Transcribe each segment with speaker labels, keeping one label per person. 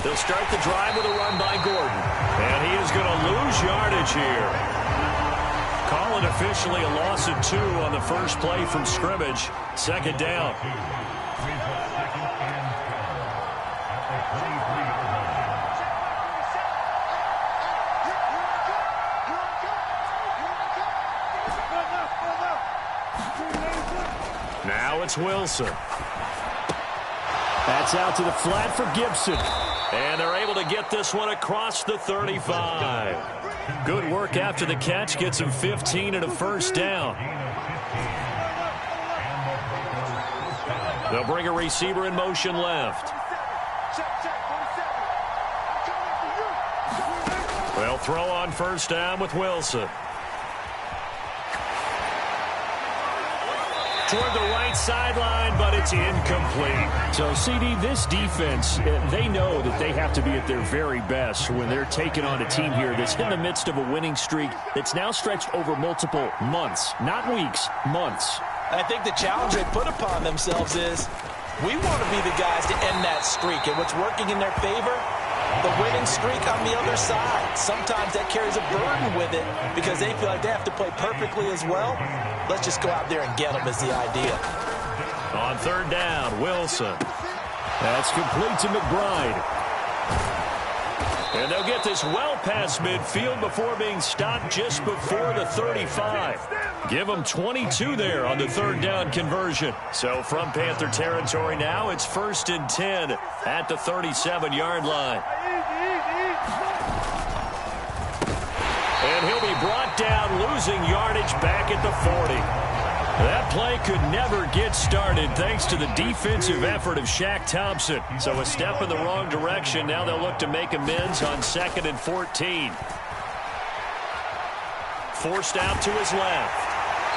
Speaker 1: They'll start the drive with a run by Gordon. And he is going to lose yardage here. Call it officially a loss of 2 on the first play from scrimmage. Second down. Now it's Wilson. That's out to the flat for Gibson. And they're able to get this one across the 35. Good work after the catch. Gets him 15 and a first down. They'll bring a receiver in motion left. They'll throw on first down with Wilson. Toward the right sideline, but it's incomplete. So, CD, this defense, they know that they have to be at their very best when they're taking on a team here that's in the midst of a winning streak that's now stretched over multiple months, not weeks, months.
Speaker 2: I think the challenge they put upon themselves is we want to be the guys to end that streak, and what's working in their favor, the winning streak on the other side. Sometimes that carries a burden with it because they feel like they have to play perfectly as well. Let's just go out there and get them is the idea.
Speaker 1: On third down, Wilson. That's complete to McBride. And they'll get this well past midfield before being stopped just before the 35. Give them 22 there on the third down conversion. So from Panther territory now, it's 1st and 10 at the 37-yard line. And he'll be brought down, losing yardage back at the 40. That play could never get started thanks to the defensive effort of Shaq Thompson. So a step in the wrong direction. Now they'll look to make amends on 2nd and 14. Forced out to his left.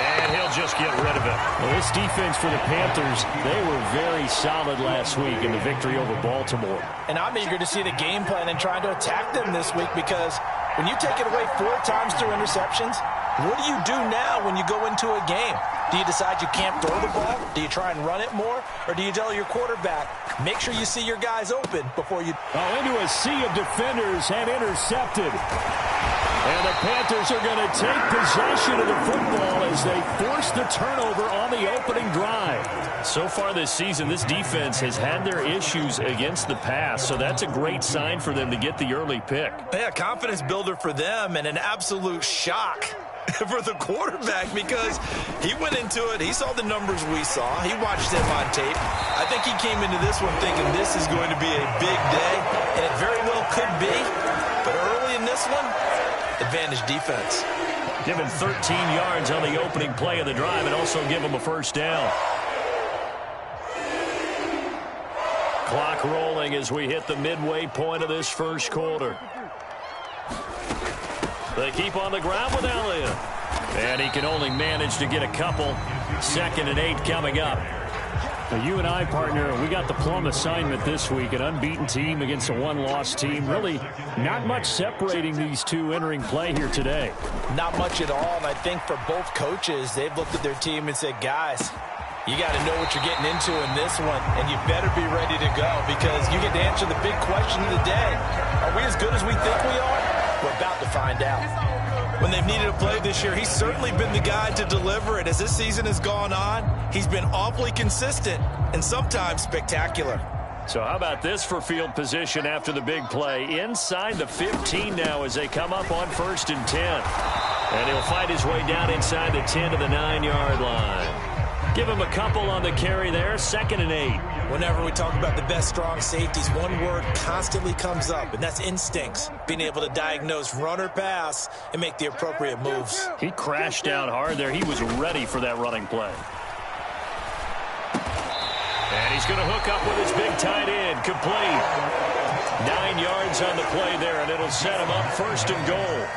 Speaker 1: And he'll just get rid of it.
Speaker 3: Well, this defense for the Panthers, they were very solid last week in the victory over Baltimore.
Speaker 2: And I'm eager to see the game plan and trying to attack them this week because when you take it away 4 times through interceptions, what do you do now when you go into a game? Do you decide you can't throw the ball? Do you try and run it more? Or do you tell your quarterback, make sure you see your guys open before you...
Speaker 3: Oh, into a sea of defenders and intercepted. And the Panthers are going to take possession of the football as they force the turnover on the opening drive.
Speaker 1: So far this season, this defense has had their issues against the pass, so that's a great sign for them to get the early pick.
Speaker 2: Yeah, confidence builder for them and an absolute shock for the quarterback because he went into it. He saw the numbers we saw. He watched them on tape. I think he came into this one thinking this is going to be a big day, and it very well could be. But early in this one, advantage defense.
Speaker 1: Give him 13 yards on the opening play of the drive and also give him a first down. Clock rolling as we hit the midway point of this first quarter. They keep on the ground with Elliott. And he can only manage to get a couple. 2nd and 8 coming up.
Speaker 3: Now, you and I, partner, we got the plum assignment this week. An unbeaten team against a one-loss team. Really not much separating these two entering play here today.
Speaker 2: Not much at all. And I think for both coaches, they've looked at their team and said, guys, you got to know what you're getting into in this one, and you better be ready to go because you get to answer the big question of the day. Are we as good as we think we are? We're about to find out. When they've needed a play this year, he's certainly been the guy to deliver it. As this season has gone on, he's been awfully consistent and sometimes spectacular.
Speaker 1: So how about this for field position after the big play? Inside the 15 now as they come up on 1st and 10. And he'll fight his way down inside the 10 to the 9-yard line. Give him a couple on the carry there, 2nd and 8.
Speaker 2: Whenever we talk about the best strong safeties, one word constantly comes up, and that's instincts. Being able to diagnose run or pass and make the appropriate moves.
Speaker 1: He crashed down hard there. He was ready for that running play. And he's going to hook up with his big tight end, complete. 9 yards on the play there, and it'll set him up 1st and goal.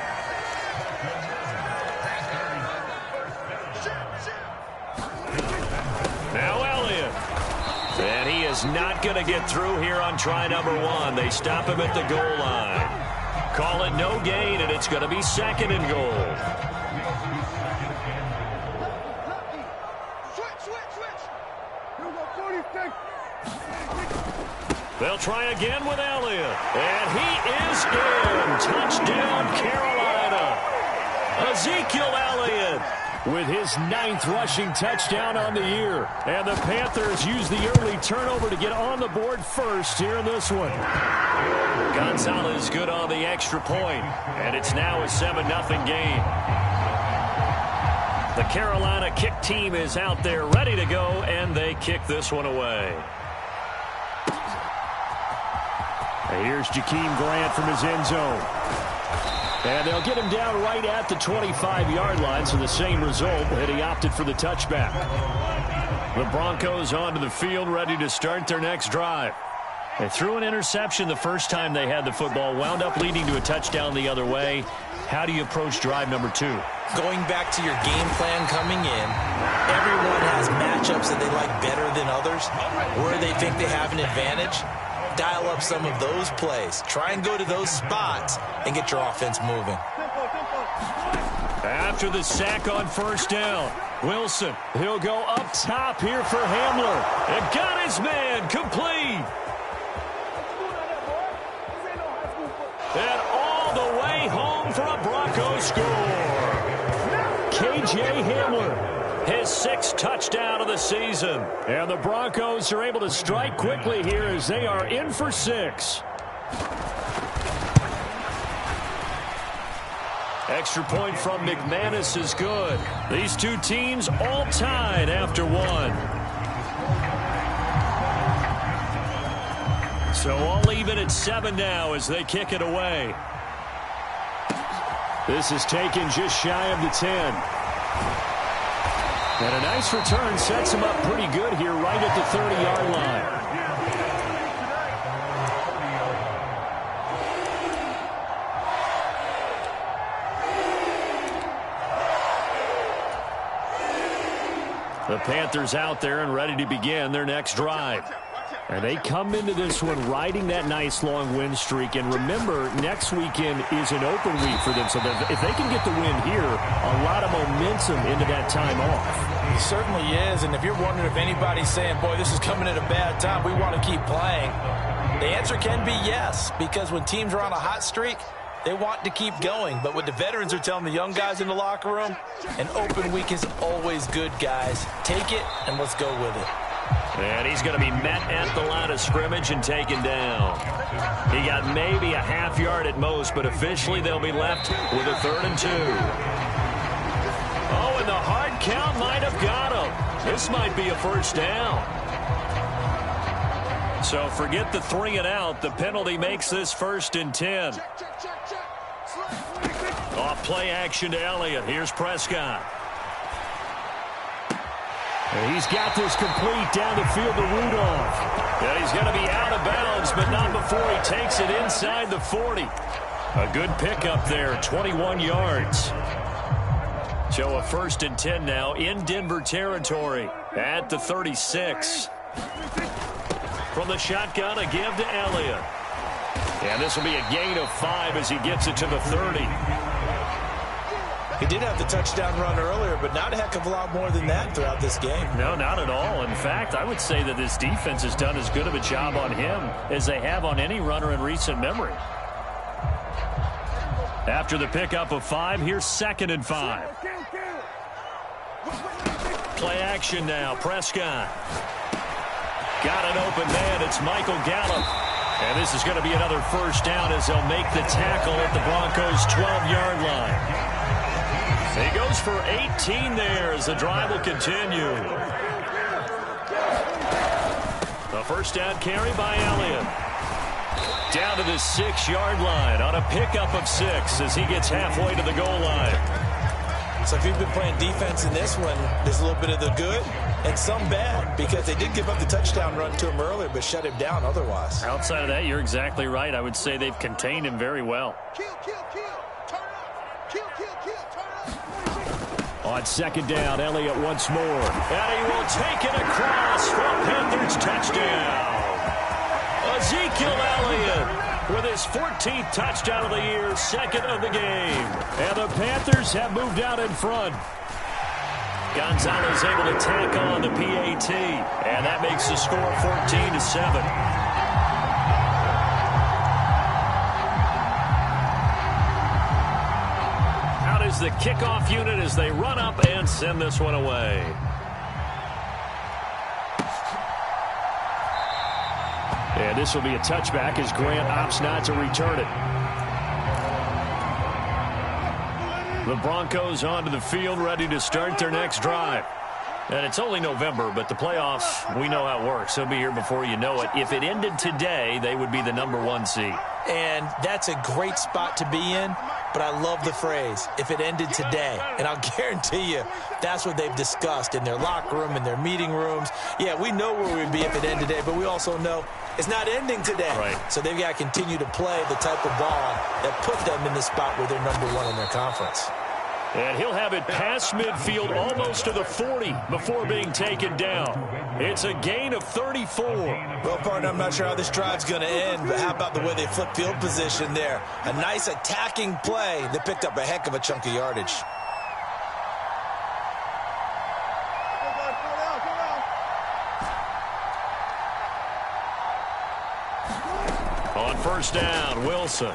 Speaker 1: Now Elliott. And he is not going to get through here on try number 1. They stop him at the goal line. Call it no gain, and it's going to be 2nd and goal.
Speaker 4: 2
Speaker 1: They'll try again with Elliott. And he is in. Touchdown, Carolina. Ezekiel Elliott with his 9th rushing touchdown on the year. And the Panthers use the early turnover to get on the board first here in this one. Gonzalez good on the extra point. And it's now a 7-0 game. The Carolina kick team is out there ready to go, and they kick this one away. And here's Jakeem Grant from his end zone. And they'll get him down right at the 25-yard line, so the same result, and he opted for the touchback. The Broncos onto the field, ready to start their next drive. They threw an interception the first time they had the football, wound up leading to a touchdown the other way. How do you approach drive number 2?
Speaker 2: Going back to your game plan coming in, everyone has matchups that they like better than others, where they think they have an advantage. Dial up some of those plays. Try and go to those spots and get your offense moving.
Speaker 1: After the sack on first down, Wilson, he'll go up top here for Hamler. And got his man complete. And all the way home for a Broncos score. K.J. Hamler, his 6th touchdown of the season. And the Broncos are able to strike quickly here as they are in for 6. Extra point from McManus is good. These two teams all tied after 1. So all even at 7 now as they kick it away. This is taken just shy of the 10. And a nice return sets him up pretty good here right at the 30-yard line. The Panthers out there and ready to begin their next drive. And they come into this one riding that nice long win streak. And remember, next weekend is an open week for them. So if they can get the win here, a lot of momentum into that time off.
Speaker 2: It certainly is. And if you're wondering if anybody's saying, boy, this is coming at a bad time, we want to keep playing, the answer can be yes. Because when teams are on a hot streak, they want to keep going. But what the veterans are telling the young guys in the locker room, an open week is always good, guys. Take it and let's go with it.
Speaker 1: And he's going to be met at the line of scrimmage and taken down. He got maybe a half yard at most, but officially they'll be left with a 3rd and 2. Oh, and the hard count might have got him. This might be a first down. So forget the 3 and out. The penalty makes this 1st and 10. Off play action to Elliott. Here's Prescott. And he's got this complete down the field to Rudolph. And he's going to be out of bounds, but not before he takes it inside the 40. A good pickup there, 21 yards. So a 1st and 10 now in Denver territory at the 36. From the shotgun, a give to Elliott. And this will be a gain of 5 as he gets it to the 30.
Speaker 2: He did have the touchdown run earlier, but not a heck of a lot more than that throughout this game.
Speaker 1: No, not at all. In fact, I would say that this defense has done as good of a job on him as they have on any runner in recent memory. After the pickup of 5, here's 2nd and 5. Play action now. Prescott. Got an open man. It's Michael Gallup. And this is going to be another first down as they'll make the tackle at the Broncos' 12-yard line. He goes for 18 there as the drive will continue. The first down carry by Elliott. Down to the 6-yard line on a pickup of 6 as he gets halfway to the goal line.
Speaker 2: So if you've been playing defense in this one, there's a little bit of the good and some bad because they did give up the touchdown run to him earlier but shut him down otherwise.
Speaker 1: Outside of that, you're exactly right. I would say they've contained him very well. On 2nd down, Elliott once more. And he will take it across for a Panthers touchdown. Ezekiel Elliott with his 14th touchdown of the year, 2nd of the game. And the Panthers have moved out in front. Gonzalez able to tack on the PAT, and that makes the score 14-7. Out is the kickoff unit as they run up and send this one away. And this will be a touchback as Grant opts not to return it. The Broncos onto the field, ready to start their next drive. And it's only November, but the playoffs, we know how it works. They'll be here before you know it. If it ended today, they would be the #1 seed.
Speaker 2: And that's a great spot to be in, but I love the phrase, if it ended today. And I'll guarantee you, that's what they've discussed in their locker room, in their meeting rooms. Yeah, we know where we'd be if it ended today, but we also know it's not ending today.
Speaker 1: Right.
Speaker 2: So they've got to continue to play the type of ball that put them in the spot where they're #1 in their conference.
Speaker 1: And he'll have it past midfield almost to the 40 before being taken down. It's a gain of 34.
Speaker 2: Well, partner, I'm not sure how this drive's going to end, but how about the way they flip field position there? A nice attacking play that picked up a heck of a chunk of yardage.
Speaker 1: On first down, Wilson.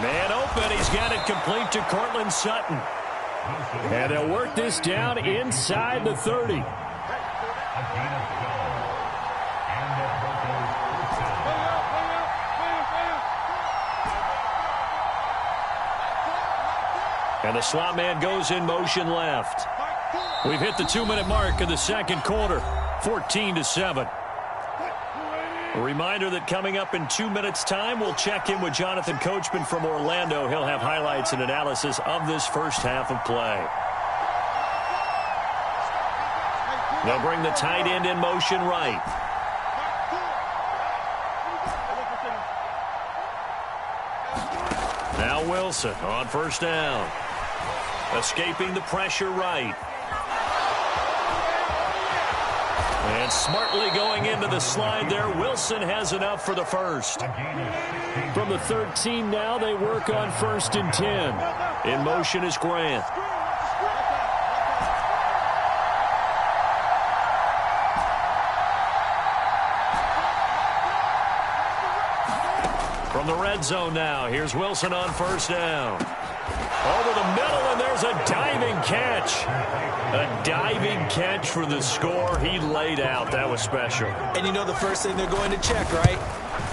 Speaker 1: Man open, he's got it complete to Cortland Sutton. And they'll work this down inside the 30. And the slot man goes in motion left. We've hit the 2-minute mark of the second quarter, 14-7. A reminder that coming up in 2 minutes' time, we'll check in with Jonathan Coachman from Orlando. He'll have highlights and analysis of this first half of play. They'll bring the tight end in motion right. Now Wilson on first down. Escaping the pressure right. And smartly going into the slide there, Wilson has enough for the first. From the 13 now, they work on 1st and 10. In motion is Grant. From the red zone now, here's Wilson on first down. Over the middle, and there's a diving catch. A diving catch for the score. He laid out. That was special.
Speaker 2: And you know the first thing they're going to check, right?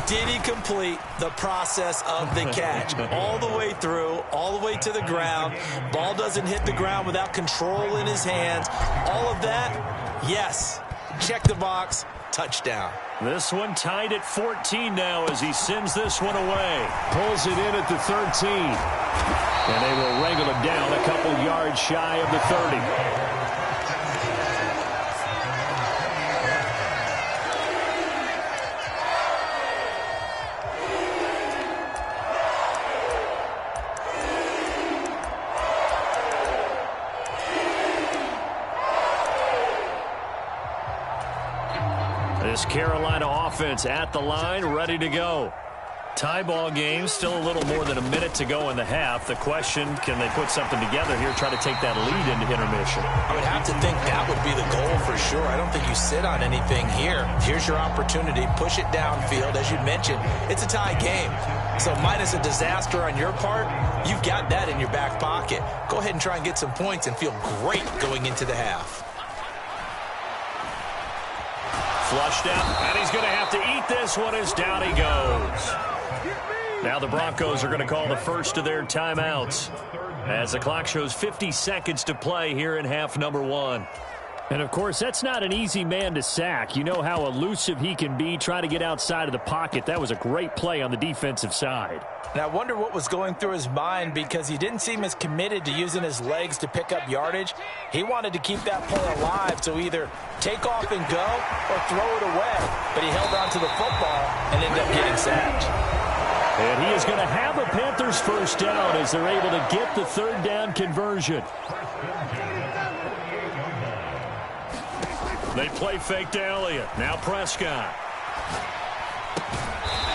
Speaker 2: Did he complete the process of the catch? All the way through, all the way to the ground. Ball doesn't hit the ground without control in his hands. All of that, yes. Check the box. Touchdown.
Speaker 1: This one tied at 14 now as he sends this one away. Pulls it in at the 13. And they will wrangle him down a couple yards shy of the 30. This Carolina offense at the line, ready to go. Tie ball game, still a little more than a minute to go in the half. The question, can they put something together here, try to take that lead into intermission?
Speaker 2: I would have to think that would be the goal for sure. I don't think you sit on anything here. Here's your opportunity. Push it downfield. As you mentioned, it's a tie game. So minus a disaster on your part, you've got that in your back pocket. Go ahead and try and get some points and feel great going into the half.
Speaker 1: Flushed out, and he's going to have to eat this one as down he goes. Now the Broncos are going to call the first of their timeouts as the clock shows 50 seconds to play here in half number 1. And, of course, that's not an easy man to sack. You know how elusive he can be, trying to get outside of the pocket. That was a great play on the defensive side.
Speaker 2: And I wonder what was going through his mind because he didn't seem as committed to using his legs to pick up yardage. He wanted to keep that play alive, so either take off and go or throw it away. But he held on to the football and ended up getting sacked.
Speaker 1: And he is going to have a Panthers first down as they're able to get the third down conversion. They play fake to Elliott. Now Prescott.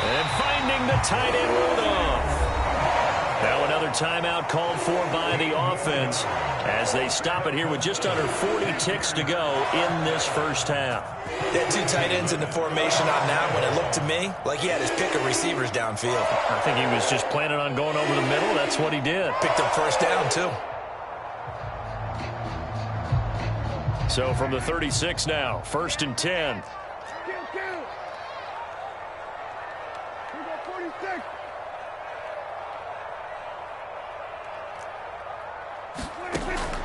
Speaker 1: And finding the tight end Rudolph. Now another timeout called for by the offense as they stop it here with just under 40 ticks to go in this first half.
Speaker 2: They had two tight ends in the formation on that one. It looked to me like he had his pick of receivers downfield.
Speaker 1: I think he was just planning on going over the middle. That's what he did.
Speaker 2: Picked up first down, too.
Speaker 1: So from the 36 now, 1st and 10.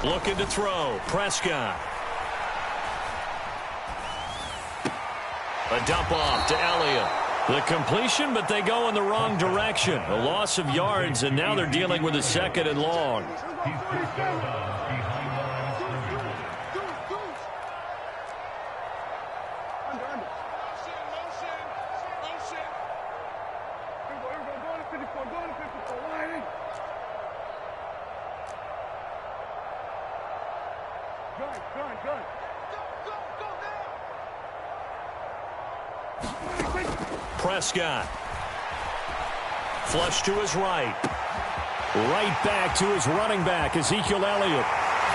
Speaker 1: Looking to throw. Prescott. A dump off to Elliott. The completion, but they go in the wrong direction. A loss of yards, and now they're dealing with a 2nd and long. Prescott. Flush to his right. Right back to his running back, Ezekiel Elliott.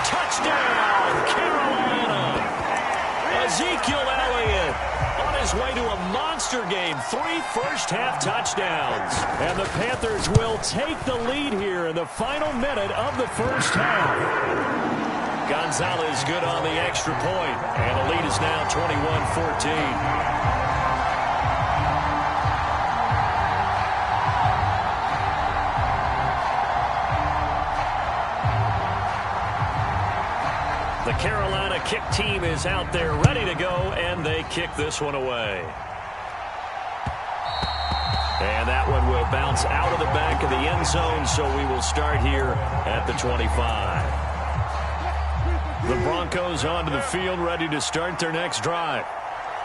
Speaker 1: Touchdown, Carolina! Ezekiel Elliott on his way to a monster game. 3 first-half touchdowns. And the Panthers will take the lead here in the final minute of the first half. Gonzalez good on the extra point, and the lead is now 21-14. The Carolina kick team is out there ready to go, and they kick this one away. And that one will bounce out of the back of the end zone, so we will start here at the 25. The Broncos onto the field, ready to start their next drive.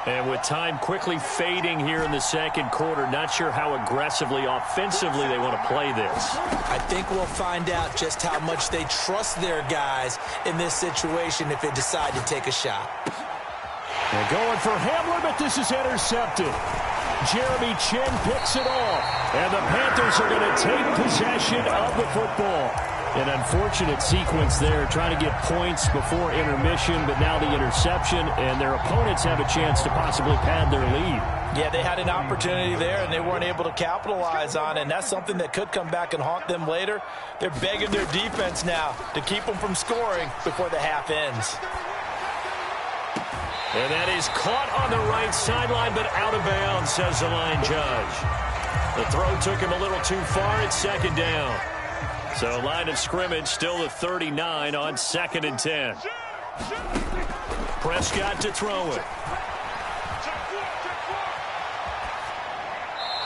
Speaker 1: And with time quickly fading here in the second quarter, not sure how aggressively, offensively they want to play this.
Speaker 2: I think we'll find out just how much they trust their guys in this situation if they decide to take a shot.
Speaker 3: They're going for Hamler, but this is intercepted. Jeremy Chin picks it off. And the Panthers are going to take possession of the football. An unfortunate sequence there, trying to get points before intermission, but now the interception, and their opponents have a chance to possibly pad their lead.
Speaker 2: Yeah, they had an opportunity there, and they weren't able to capitalize on it, and that's something that could come back and haunt them later. They're begging their defense now to keep them from scoring before the half ends.
Speaker 1: And that is caught on the right sideline, but out of bounds, says the line judge. The throw took him a little too far. It's 2nd down. So line of scrimmage still the 39 on 2nd and 10. Prescott to throw it.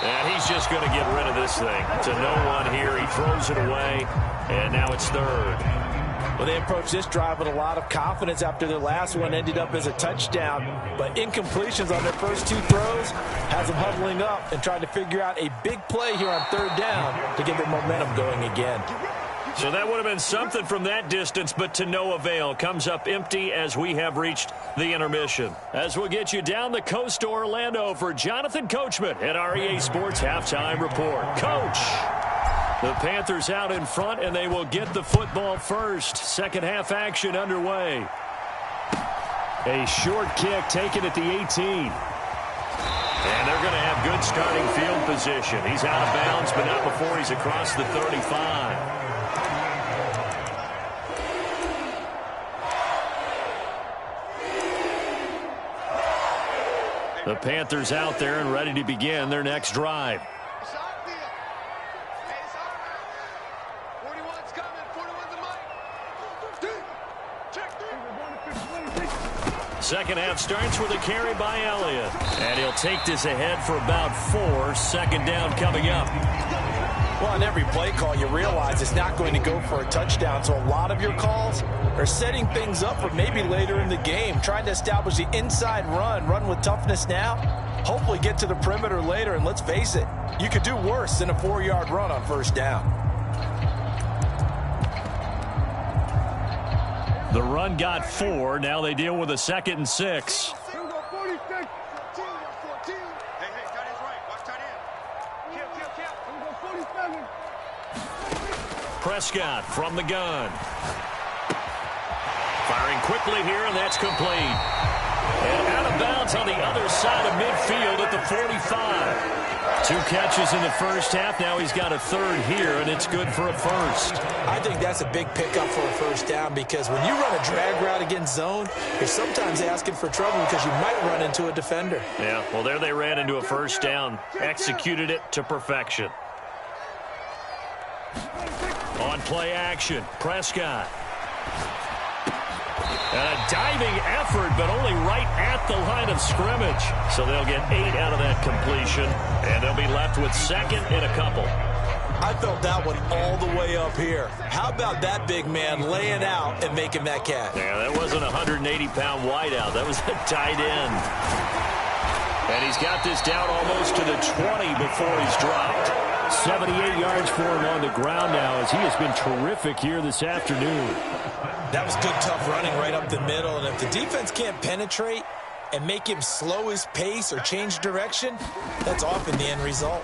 Speaker 1: And he's just going to get rid of this thing. To no one here. He throws it away, and now it's 3rd.
Speaker 2: Well, they approached this drive with a lot of confidence after their last one ended up as a touchdown. But incompletions on their first 2 throws has them huddling up and trying to figure out a big play here on 3rd down to get their momentum going again.
Speaker 1: So that would have been something from that distance, but to no avail. Comes up empty as we have reached the intermission. As we'll get you down the coast to Orlando for Jonathan Coachman at our EA Sports Halftime Report. Coach! The Panthers out in front, and they will get the football first. Second half action underway. A short kick taken at the 18. And they're going to have good starting field position. He's out of bounds, but not before he's across the 35. The Panthers out there and ready to begin their next drive. Second half starts with a carry by Elliott. And he'll take this ahead for about 4. 2nd down coming up.
Speaker 2: Well, on every play call, you realize it's not going to go for a touchdown. So a lot of your calls are setting things up for maybe later in the game, trying to establish the inside run with toughness now, hopefully get to the perimeter later. And let's face it, you could do worse than a 4-yard run on 1st down.
Speaker 1: The run got 4. Now they deal with a 2nd and 6. Prescott from the gun. Firing quickly here, and that's complete. And out of bounds on the other side of midfield at the 45. 2 catches in the first half. Now he's got a third here, and it's good for a first.
Speaker 2: I think that's a big pickup for a first down because when you run a drag route against zone, you're sometimes asking for trouble because you might run into a defender.
Speaker 1: Yeah, well, there they ran into a first down. Executed it to perfection. On play action, Prescott. And a diving effort, but only right at the line of scrimmage. So they'll get 8 out of that completion, and they'll be left with second and a couple.
Speaker 2: I felt that one all the way up here. How about that big man laying out and making that catch?
Speaker 1: Yeah, that wasn't a 180-pound wideout. That was a tight end. And he's got this down almost to the 20 before he's dropped.
Speaker 3: 78 yards for him on the ground now as he has been terrific here this afternoon.
Speaker 2: That was good, tough running right up the middle. And if the defense can't penetrate and make him slow his pace or change direction, that's often the end result.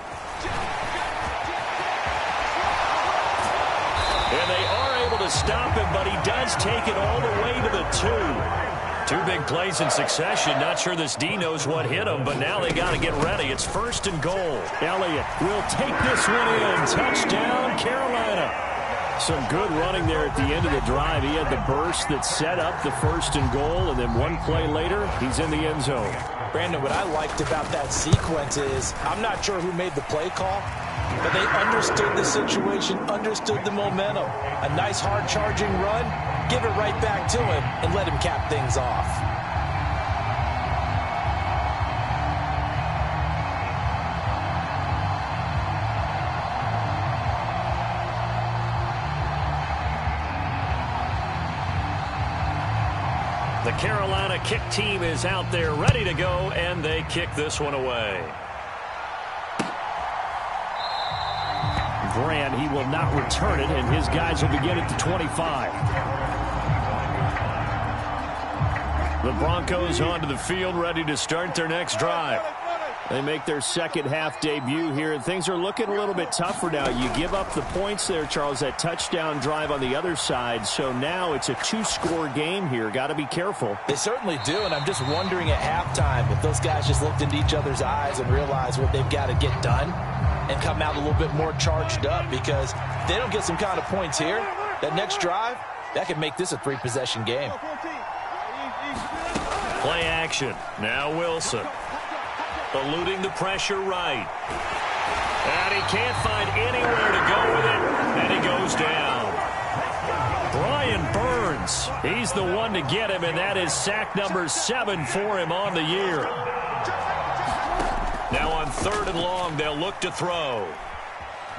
Speaker 1: And they are able to stop him, but he does take it all the way to the 2. 2 big plays in succession. Not sure this D knows what hit him, but now they got to get ready. It's first and goal.
Speaker 3: Elliott will take this one in. Touchdown, Carolina. Some good running there at the end of the drive. He had the burst that set up the first and goal, and then one play later, he's in the end zone.
Speaker 2: Brandon, what I liked about that sequence is I'm not sure who made the play call, but they understood the situation, understood the momentum. A nice hard-charging run, give it right back to him, and let him cap things off.
Speaker 1: The Carolina kick team is out there ready to go, and they kick this one away.
Speaker 3: Grant, he will not return it, and his guys will begin at the 25. The Broncos onto the field, ready to start their next drive. They make their second half debut here, and things are looking a little bit tougher now. You give up the points there, Charles, that touchdown drive on the other side. So now it's a 2-score game here. Got to be careful.
Speaker 2: They certainly do, and I'm just wondering at halftime if those guys just looked into each other's eyes and realized what they've got to get done and come out a little bit more charged up, because if they don't get some kind of points here, that next drive, that could make this a 3-possession game.
Speaker 1: Play action. Now Wilson. Eluding the pressure right. And he can't find anywhere to go with it, and he goes down. Brian Burns, he's the one to get him, and that is sack number 7 for him on the year. Now on 3rd and long, they'll look to throw.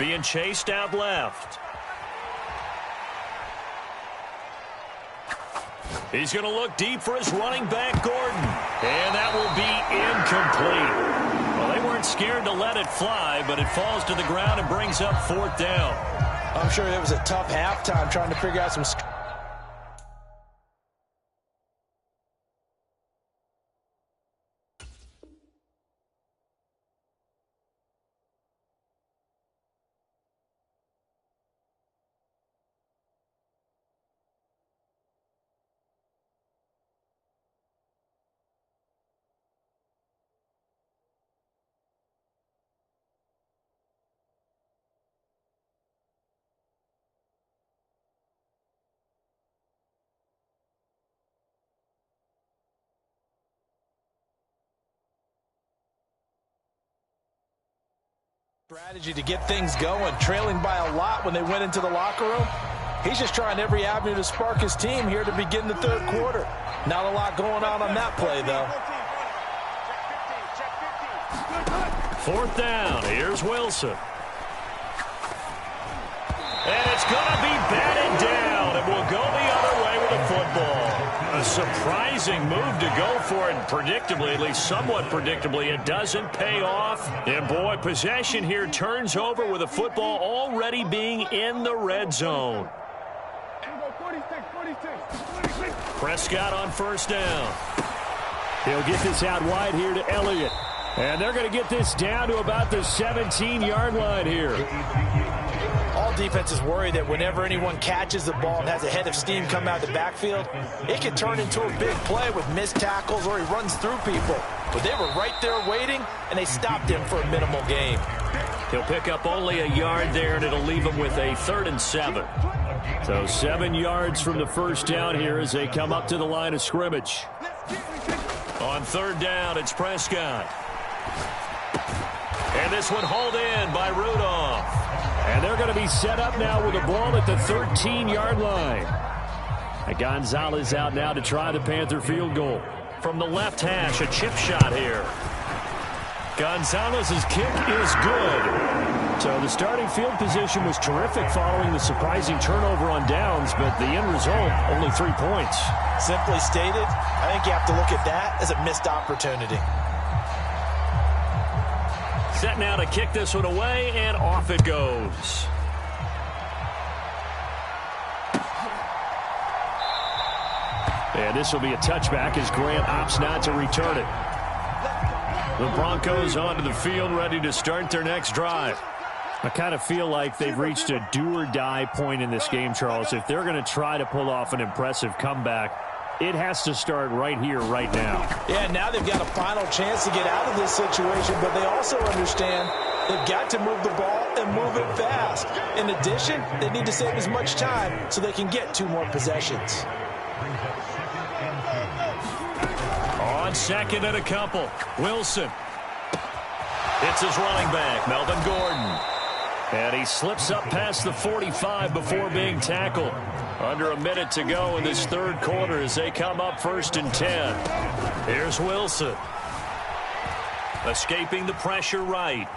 Speaker 1: Being chased out left. He's going to look deep for his running back, Gordon. And that will be incomplete. Well, they weren't scared to let it fly, but it falls to the ground and brings up 4th down.
Speaker 2: I'm sure it was a tough halftime trying to figure out some... strategy to get things going, trailing by a lot when they went into the locker room. He's just trying every avenue to spark his team here to begin the 3rd quarter. Not a lot going on that play, though.
Speaker 1: 4th down. Here's Wilson. And it's going to be batted down. It will go the other way with the football. A surprising move to go for it. Predictably, at least somewhat predictably, it doesn't pay off. And boy, possession here turns over with the football already being in the red zone. Prescott on 1st down.
Speaker 3: He'll get this out wide here to Elliott. And they're going to get this down to about the 17-yard line here.
Speaker 2: All defenses worry that whenever anyone catches the ball and has a head of steam come out of the backfield, it can turn into a big play with missed tackles or he runs through people. But they were right there waiting, and they stopped him for a minimal gain.
Speaker 1: He'll pick up only a yard there, and it'll leave him with a 3rd and 7. So 7 yards from the first down here as they come up to the line of scrimmage. On 3rd down, it's Prescott. And this one hauled in by Rudolph.
Speaker 3: And they're going to be set up now with a ball at the 13-yard line. Gonzalez out now to try the Panther field goal.
Speaker 1: From the left hash, a chip shot here. Gonzalez's kick is good.
Speaker 3: So the starting field position was terrific following the surprising turnover on downs, but the end result, only 3 points.
Speaker 2: Simply stated, I think you have to look at that as a missed opportunity.
Speaker 1: Set now to kick this one away, and off it goes.
Speaker 3: And this will be a touchback as Grant opts not to return it.
Speaker 1: The Broncos onto the field, ready to start their next drive.
Speaker 3: I kind of feel like they've reached a do-or-die point in this game, Charles. If they're going to try to pull off an impressive comeback, it has to start right here, right now.
Speaker 2: Yeah, now they've got a final chance to get out of this situation, but they also understand they've got to move the ball and move it fast. In addition, they need to save as much time so they can get 2 more possessions.
Speaker 1: On 2nd and a couple, Wilson. It's his running back, Melvin Gordon. And he slips up past the 45 before being tackled. Under a minute to go in this 3rd quarter as they come up 1st and 10. Here's Wilson. Escaping the pressure right.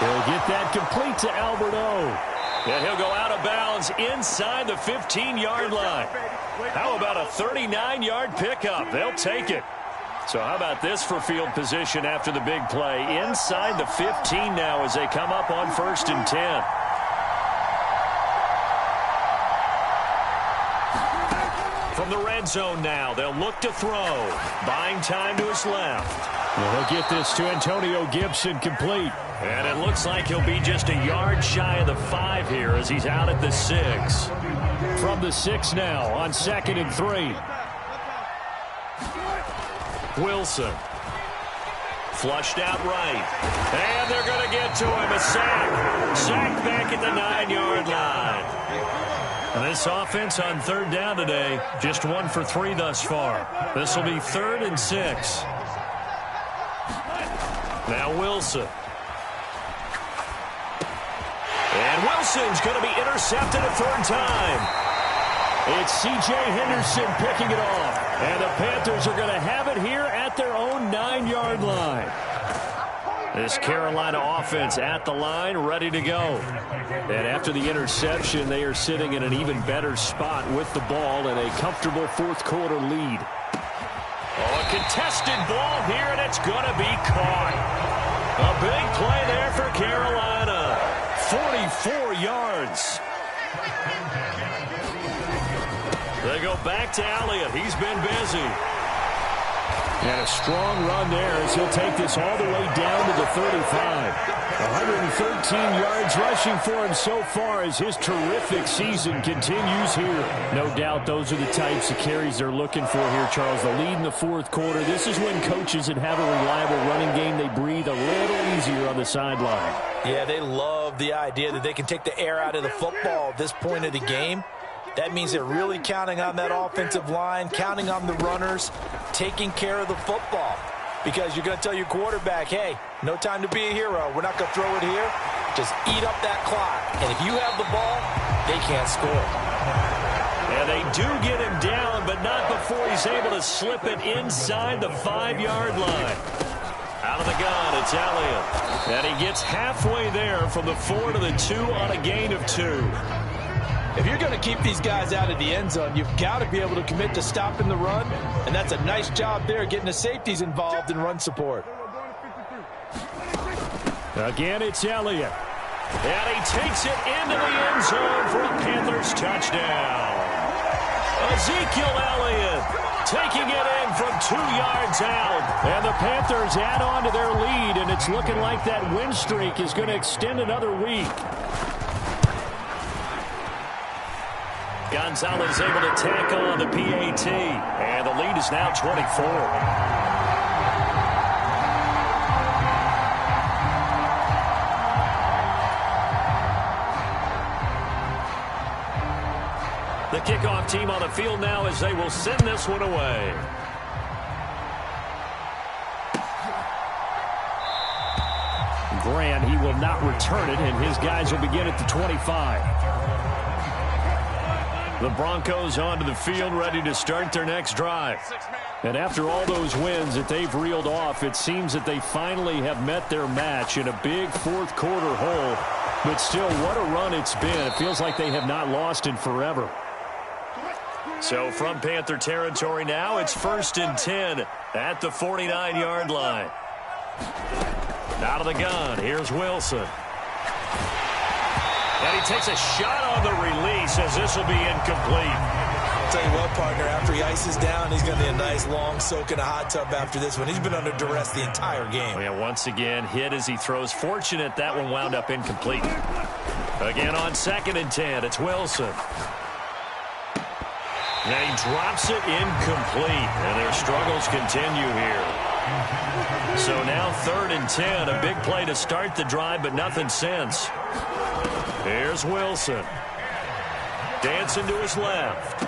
Speaker 3: He'll get that complete to Alberto.
Speaker 1: And he'll go out of bounds inside the 15-yard line. How about a 39-yard pickup? They'll take it. So how about this for field position after the big play? Inside the 15 now as they come up on 1st and 10. From the red zone now, they'll look to throw. Buying time to his left.
Speaker 3: Well, he'll get this to Antonio Gibson complete.
Speaker 1: And it looks like he'll be just a yard shy of the 5 here as he's out at the 6.
Speaker 3: From the 6 now on 2nd and 3.
Speaker 1: Wilson. Flushed out right. And they're going to get to him. A sack. Sacked back at the 9-yard line. And this offense on 3rd down today, just 1 for 3 thus far. This will be 3rd and 6. Now Wilson. And Wilson's going to be intercepted a 3rd time.
Speaker 3: It's C.J. Henderson picking it off. And the Panthers are going to have it here at their own 9-yard line.
Speaker 1: This Carolina offense at the line, ready to go.
Speaker 3: And after the interception, they are sitting in an even better spot with the ball and a comfortable 4th quarter lead.
Speaker 1: Oh, a contested ball here, and it's going to be caught. A big play there for Carolina. 44 yards. They go back to Elliott. He's been busy.
Speaker 3: And a strong run there as he'll take this all the way down to the 35. 113 yards rushing for him so far as his terrific season continues here. No doubt those are the types of carries they're looking for here, Charles. The lead in the 4th quarter. This is when coaches that have a reliable running game, they breathe a little easier on the sideline.
Speaker 2: Yeah, they love the idea that they can take the air out of the football at this point of the game. That means they're really counting on that offensive line, counting on the runners, taking care of the football. Because you're going to tell your quarterback, hey, no time to be a hero. We're not going to throw it here. Just eat up that clock. And if you have the ball, they can't score.
Speaker 1: And they do get him down, but not before he's able to slip it inside the 5-yard line. Out of the gun, it's Elliott. And he gets halfway there from the 4 to the 2 on a gain of 2.
Speaker 2: If you're going to keep these guys out of the end zone, you've got to be able to commit to stopping the run, and that's a nice job there getting the safeties involved in run support.
Speaker 3: Again, it's Elliott.
Speaker 1: And he takes it into the end zone for a Panthers touchdown. Ezekiel Elliott taking it in from 2 yards out.
Speaker 3: And the Panthers add on to their lead, and it's looking like that win streak is going to extend another week.
Speaker 1: Gonzalez able to tack on the PAT, and the lead is now 24. The kickoff team on the field now as they will send this one away.
Speaker 3: Grant, he will not return it, and his guys will begin at the 25.
Speaker 1: The Broncos onto the field ready to start their next drive.
Speaker 3: And after all those wins that they've reeled off, it seems that they finally have met their match in a big fourth quarter hole. But still, what a run it's been. It feels like they have not lost in forever.
Speaker 1: So from Panther territory now, it's 1st and 10 at the 49-yard line. Out of the gun, here's Wilson. And he takes a shot on the release as this will be incomplete.
Speaker 2: I'll tell you what, partner, after he ices down, he's going to be a nice long soak in a hot tub after this one. He's been under duress the entire game.
Speaker 1: Yeah, once again, hit as he throws. Fortunate that one wound up incomplete. Again on 2nd and 10, it's Wilson. And he drops it incomplete, and their struggles continue here. So now 3rd and 10, a big play to start the drive, but nothing since. Here's Wilson. Dancing to his left.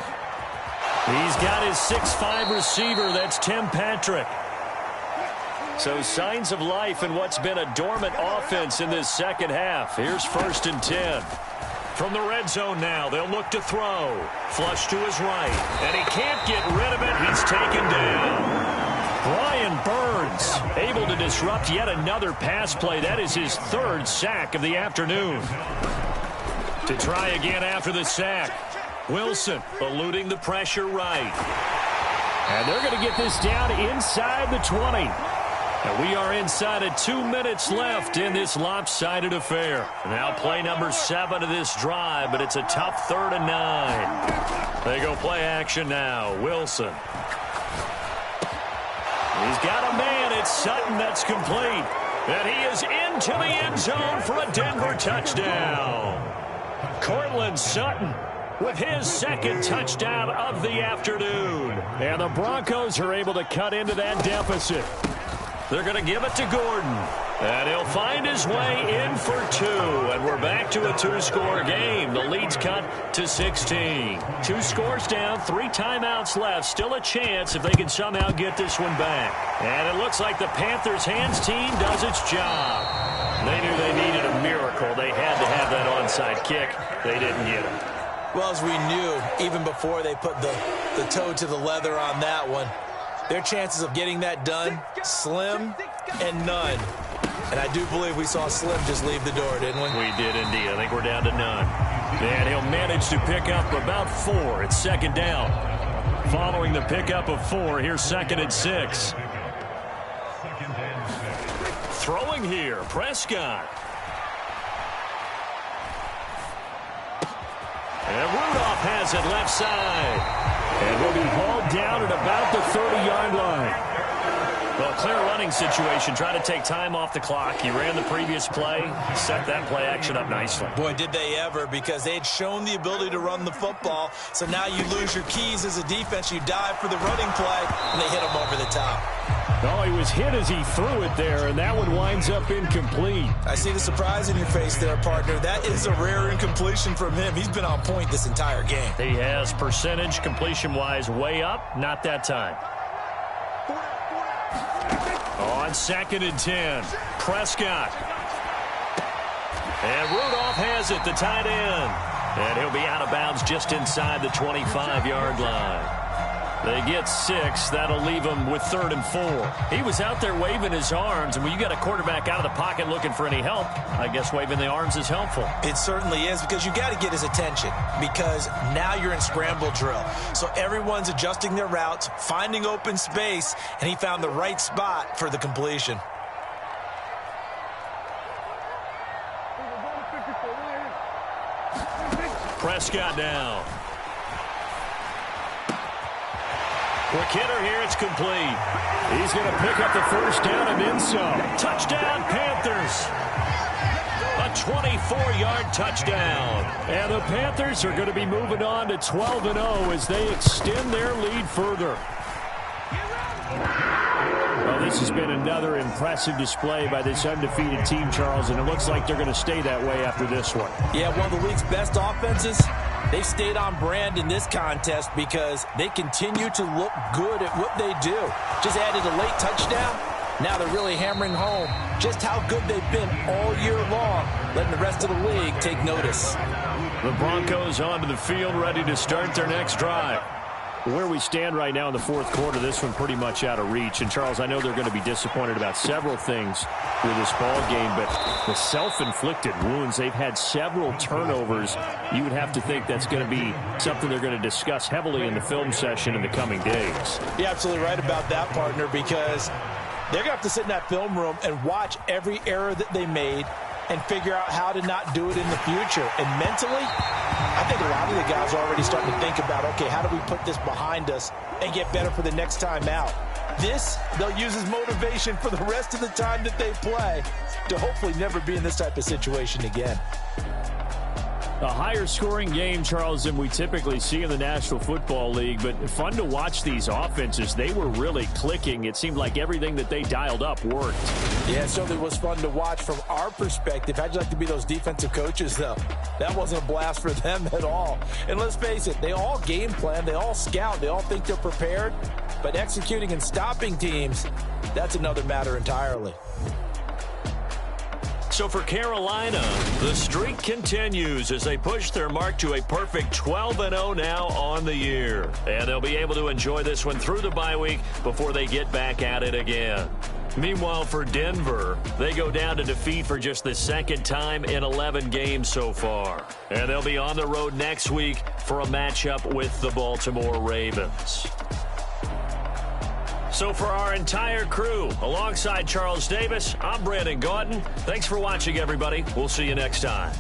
Speaker 1: He's got his 6'5" receiver, that's Tim Patrick. So signs of life in what's been a dormant offense in this second half. Here's 1st and 10. From the red zone now, they'll look to throw. Flush to his right, and he can't get rid of it. He's taken down. Brian Burns able to disrupt yet another pass play. That is his 3rd sack of the afternoon. To try again after the sack. Wilson eluding the pressure right.
Speaker 3: And they're going to get this down inside the 20.
Speaker 1: And we are inside of 2 minutes left in this lopsided affair. Now play number 7 of this drive, but it's a tough 3rd and 9. They go play action now. Wilson. He's got a man. It's Sutton that's complete. And he is into the end zone for a Denver touchdown. Cortland Sutton with his 2nd touchdown of the afternoon.
Speaker 3: And the Broncos are able to cut into that deficit.
Speaker 1: They're going to give it to Gordon. And he'll find his way in for 2. And we're back to a 2-score game. The lead's cut to 16. 2 scores down, 3 timeouts left. Still a chance if they can somehow get this one back. And it looks like the Panthers' hands team does its job. They knew they needed a miracle. They had to have that onside kick. They didn't get it.
Speaker 2: Well, as we knew, even before they put the toe to the leather on that one, their chances of getting that done, slim and none. And I do believe we saw Slim just leave the door, didn't we?
Speaker 1: We did indeed. I think we're down to none. And he'll manage to pick up about 4. It's 2nd down. Following the pickup of 4, here's 2nd and 6. Throwing here, Prescott. And Rudolph has it left side.
Speaker 3: And will be hauled down at about the 30-yard line.
Speaker 1: Well, clear running situation. Try to take time off the clock. He ran the previous play. Set that play action up nicely.
Speaker 2: Boy, did they ever, because they had shown the ability to run the football. So now you lose your keys as a defense. You dive for the running play, and they hit him over the top.
Speaker 3: Oh, he was hit as he threw it there, and that one winds up incomplete.
Speaker 2: I see the surprise in your face there, partner. That is a rare incompletion from him. He's been on point this entire game.
Speaker 1: He has percentage completion-wise way up. Not that time. On 2nd and 10, Prescott. And Rudolph has it, the tight end. And he'll be out of bounds just inside the 25-yard line. They get 6. That'll leave him with 3rd and 4. He was out there waving his arms, and when you got a quarterback out of the pocket looking for any help, I guess waving the arms is helpful.
Speaker 2: It certainly is, because you got to get his attention, because now you're in scramble drill. So everyone's adjusting their routes, finding open space, and he found the right spot for the completion.
Speaker 1: Prescott now. Quick hitter here. It's complete.
Speaker 3: He's going to pick up the first down and then some.
Speaker 1: Touchdown, Panthers. A 24-yard touchdown.
Speaker 3: And the Panthers are going to be moving on to 12-0 as they extend their lead further. Well, this has been another impressive display by this undefeated team, Charles, and it looks like they're going to stay that way after this one.
Speaker 2: Yeah, one of the league's best offenses. They stayed on brand in this contest because they continue to look good at what they do. Just added a late touchdown. Now they're really hammering home just how good they've been all year long, letting the rest of the league take notice.
Speaker 1: The Broncos onto the field, ready to start their next drive.
Speaker 3: Where we stand right now in the fourth quarter, this one pretty much out of reach. And, Charles, I know they're going to be disappointed about several things with this ball game, but the self-inflicted wounds, they've had several turnovers. You would have to think that's going to be something they're going to discuss heavily in the film session in the coming days.
Speaker 2: You're absolutely right about that, partner, because they're going to have to sit in that film room and watch every error that they made and figure out how to not do it in the future. And mentally, I think a lot of the guys are already starting to think about, okay, how do we put this behind us and get better for the next time out? This, they'll use as motivation for the rest of the time that they play to hopefully never be in this type of situation again.
Speaker 3: A higher scoring game, Charles, than we typically see in the National Football League, but fun to watch these offenses. They were really clicking. It seemed like everything that they dialed up worked.
Speaker 2: Yeah, it certainly was fun to watch from our perspective. How'd you like to be those defensive coaches, though? That wasn't a blast for them at all. And let's face it, they all game plan, they all scout, they all think they're prepared, but executing and stopping teams, that's another matter entirely.
Speaker 1: So for Carolina, the streak continues as they push their mark to a perfect 12-0 now on the year. And they'll be able to enjoy this one through the bye week before they get back at it again. Meanwhile, for Denver, they go down to defeat for just the second time in 11 games so far. And they'll be on the road next week for a matchup with the Baltimore Ravens. So for our entire crew, alongside Charles Davis, I'm Brandon Gaudin. Thanks for watching, everybody. We'll see you next time.